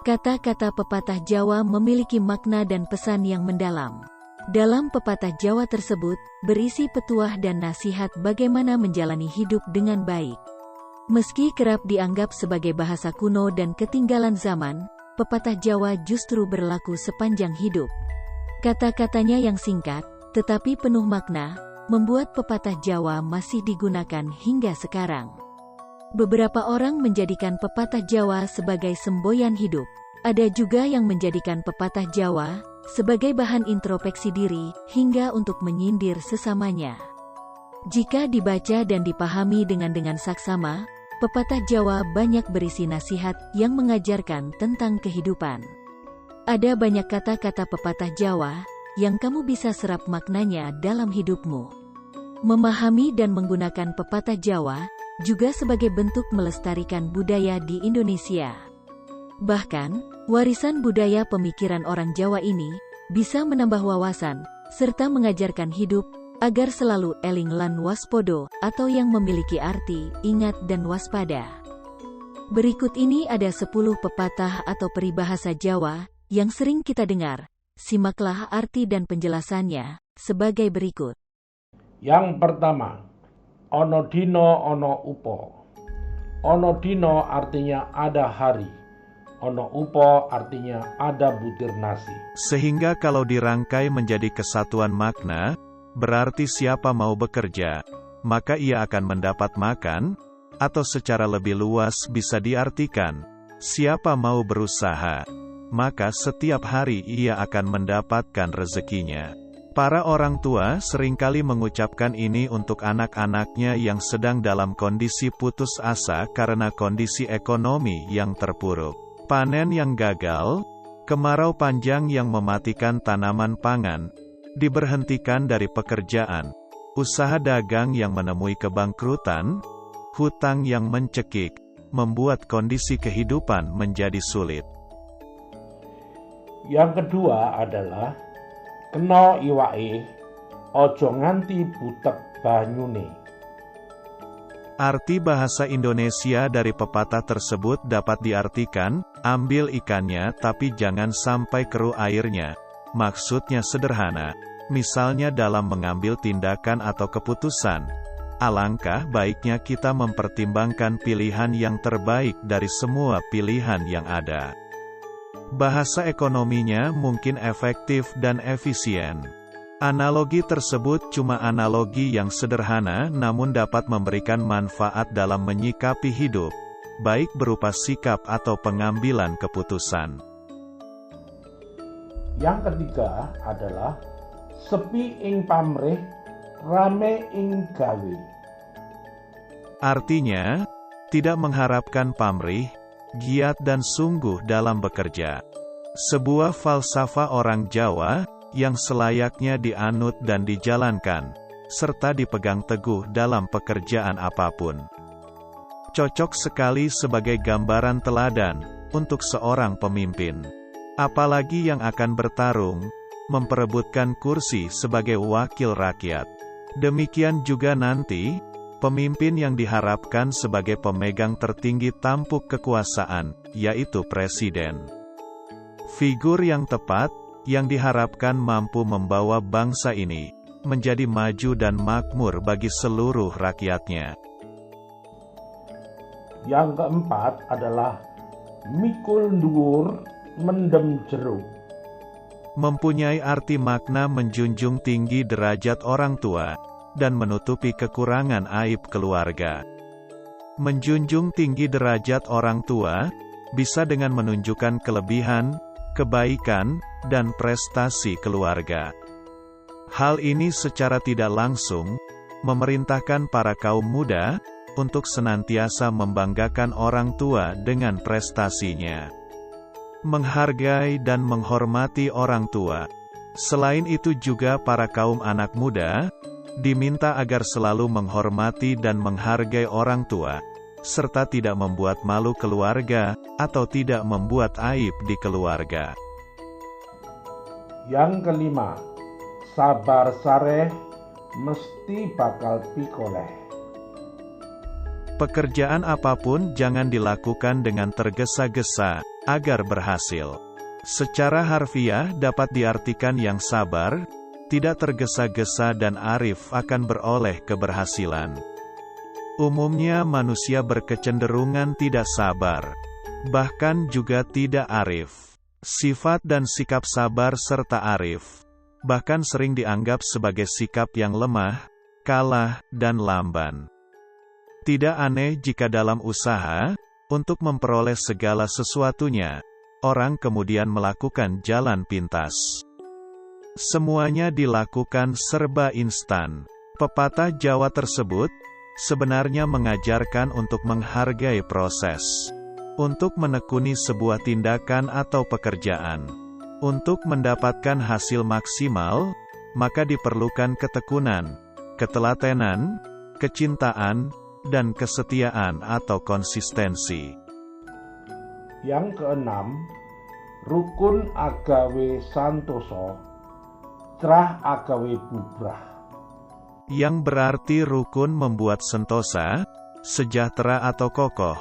Kata-kata pepatah Jawa memiliki makna dan pesan yang mendalam. Dalam pepatah Jawa tersebut, berisi petuah dan nasihat bagaimana menjalani hidup dengan baik. Meski kerap dianggap sebagai bahasa kuno dan ketinggalan zaman, pepatah Jawa justru berlaku sepanjang hidup. Kata-katanya yang singkat, tetapi penuh makna, membuat pepatah Jawa masih digunakan hingga sekarang. Beberapa orang menjadikan pepatah Jawa sebagai semboyan hidup. Ada juga yang menjadikan pepatah Jawa sebagai bahan introspeksi diri, hingga untuk menyindir sesamanya. Jika dibaca dan dipahami dengan saksama, pepatah Jawa banyak berisi nasihat yang mengajarkan tentang kehidupan. Ada banyak kata-kata pepatah Jawa yang kamu bisa serap maknanya dalam hidupmu. Memahami dan menggunakan pepatah Jawa juga sebagai bentuk melestarikan budaya di Indonesia. Bahkan, warisan budaya pemikiran orang Jawa ini bisa menambah wawasan, serta mengajarkan hidup, agar selalu eling lan waspodo, atau yang memiliki arti, ingat dan waspada. Berikut ini ada 10 pepatah atau peribahasa Jawa, yang sering kita dengar. Simaklah arti dan penjelasannya, sebagai berikut. Yang pertama, ono dino ono upo. Ono dino artinya ada hari. Ono upo artinya ada butir nasi. Sehingga kalau dirangkai menjadi kesatuan makna, berarti siapa mau bekerja, maka ia akan mendapat makan, atau secara lebih luas bisa diartikan, siapa mau berusaha, maka setiap hari ia akan mendapatkan rezekinya. Para orang tua seringkali mengucapkan ini untuk anak-anaknya yang sedang dalam kondisi putus asa karena kondisi ekonomi yang terpuruk. Panen yang gagal, kemarau panjang yang mematikan tanaman pangan, diberhentikan dari pekerjaan, usaha dagang yang menemui kebangkrutan, hutang yang mencekik, membuat kondisi kehidupan menjadi sulit. Yang kedua adalah kena iwake, ojo nganti butek banyune. Arti bahasa Indonesia dari pepatah tersebut dapat diartikan, ambil ikannya tapi jangan sampai keruh airnya. Maksudnya sederhana, misalnya dalam mengambil tindakan atau keputusan. Alangkah baiknya kita mempertimbangkan pilihan yang terbaik dari semua pilihan yang ada. Bahasa ekonominya mungkin efektif dan efisien. Analogi tersebut cuma analogi yang sederhana namun dapat memberikan manfaat dalam menyikapi hidup, baik berupa sikap atau pengambilan keputusan. Yang ketiga adalah sepi ing pamrih, rame ing gawe. Artinya, tidak mengharapkan pamrih, giat dan sungguh dalam bekerja. Sebuah falsafah orang Jawa yang selayaknya dianut dan dijalankan, serta dipegang teguh dalam pekerjaan apapun. Cocok sekali sebagai gambaran teladan untuk seorang pemimpin. Apalagi yang akan bertarung, memperebutkan kursi sebagai wakil rakyat. Demikian juga nanti, pemimpin yang diharapkan sebagai pemegang tertinggi tampuk kekuasaan, yaitu presiden. Figur yang tepat, yang diharapkan mampu membawa bangsa ini menjadi maju dan makmur bagi seluruh rakyatnya. Yang keempat adalah mikul nduwur, mendem jeruk. Mempunyai arti makna menjunjung tinggi derajat orang tua, dan menutupi kekurangan aib keluarga. Menjunjung tinggi derajat orang tua, bisa dengan menunjukkan kelebihan, kebaikan, dan prestasi keluarga. Hal ini secara tidak langsung, memerintahkan para kaum muda, untuk senantiasa membanggakan orang tua dengan prestasinya. Menghargai dan menghormati orang tua. Selain itu juga para kaum anak muda, diminta agar selalu menghormati dan menghargai orang tua, serta tidak membuat malu keluarga, atau tidak membuat aib di keluarga. Yang kelima, sabar sareh, mesti bakal pikoleh. Pekerjaan apapun jangan dilakukan dengan tergesa-gesa, agar berhasil. Secara harfiah dapat diartikan yang sabar, tidak tergesa-gesa dan arif akan beroleh keberhasilan. Umumnya manusia berkecenderungan tidak sabar, bahkan juga tidak arif. Sifat dan sikap sabar serta arif, bahkan sering dianggap sebagai sikap yang lemah, kalah, dan lamban. Tidak aneh jika dalam usaha, untuk memperoleh segala sesuatunya, orang kemudian melakukan jalan pintas. Semuanya dilakukan serba instan. Pepatah Jawa tersebut sebenarnya mengajarkan untuk menghargai proses. Untuk menekuni sebuah tindakan atau pekerjaan. Untuk mendapatkan hasil maksimal, maka diperlukan ketekunan, ketelatenan, kecintaan, dan kesetiaan atau konsistensi. Yang keenam, rukun agawe santoso, trah agawe bubrah. Yang berarti rukun membuat sentosa, sejahtera atau kokoh,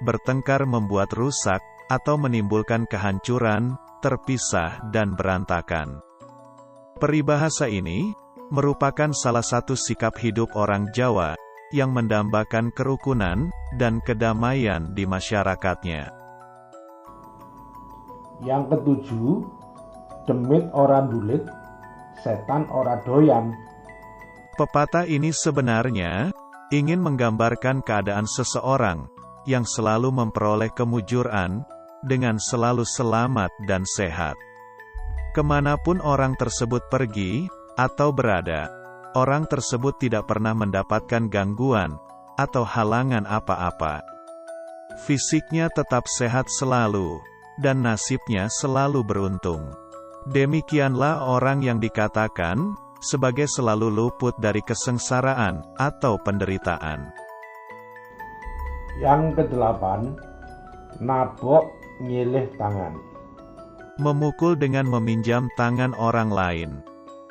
bertengkar membuat rusak, atau menimbulkan kehancuran, terpisah dan berantakan. Peribahasa ini merupakan salah satu sikap hidup orang Jawa yang mendambakan kerukunan dan kedamaian di masyarakatnya. Yang ketujuh, demit ora ndulit, setan ora doyan. Pepatah ini sebenarnya ingin menggambarkan keadaan seseorang yang selalu memperoleh kemujuran dengan selalu selamat dan sehat. Kemanapun orang tersebut pergi atau berada, orang tersebut tidak pernah mendapatkan gangguan atau halangan apa-apa. Fisiknya tetap sehat selalu, dan nasibnya selalu beruntung. Demikianlah orang yang dikatakan sebagai selalu luput dari kesengsaraan atau penderitaan. Yang kedelapan, nabok nyilih tangan. Memukul dengan meminjam tangan orang lain.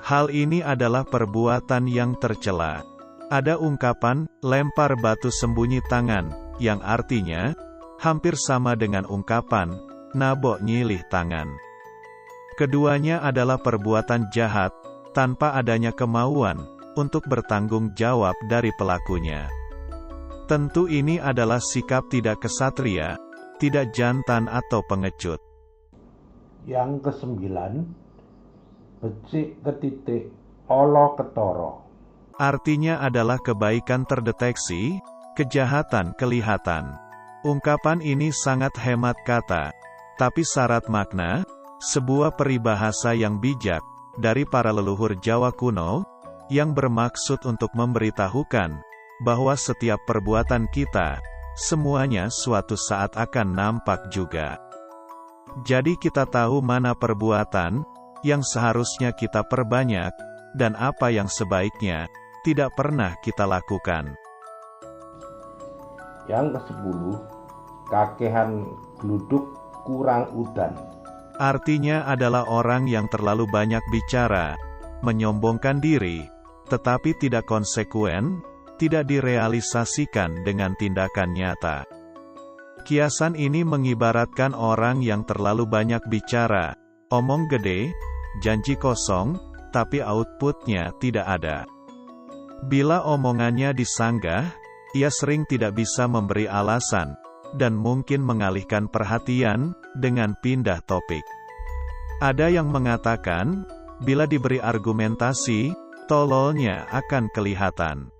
Hal ini adalah perbuatan yang tercela. Ada ungkapan, lempar batu sembunyi tangan, yang artinya, hampir sama dengan ungkapan, nabok nyilih tangan. Keduanya adalah perbuatan jahat, tanpa adanya kemauan, untuk bertanggung jawab dari pelakunya. Tentu ini adalah sikap tidak kesatria, tidak jantan atau pengecut. Yang kesembilan, becik ketitik, olo ketoro. Artinya adalah kebaikan terdeteksi, kejahatan kelihatan. Ungkapan ini sangat hemat kata, tapi syarat makna, sebuah peribahasa yang bijak, dari para leluhur Jawa kuno, yang bermaksud untuk memberitahukan, bahwa setiap perbuatan kita, semuanya suatu saat akan nampak juga. Jadi kita tahu mana perbuatan, yang seharusnya kita perbanyak, dan apa yang sebaiknya, tidak pernah kita lakukan. Yang ke-10, kakehan gluduk kurang udan. Artinya adalah orang yang terlalu banyak bicara, menyombongkan diri, tetapi tidak konsekuen, tidak direalisasikan dengan tindakan nyata. Kiasan ini mengibaratkan orang yang terlalu banyak bicara, omong gede, janji kosong, tapi outputnya tidak ada. Bila omongannya disanggah, ia sering tidak bisa memberi alasan, dan mungkin mengalihkan perhatian, dengan pindah topik. Ada yang mengatakan, bila diberi argumentasi, tololnya akan kelihatan.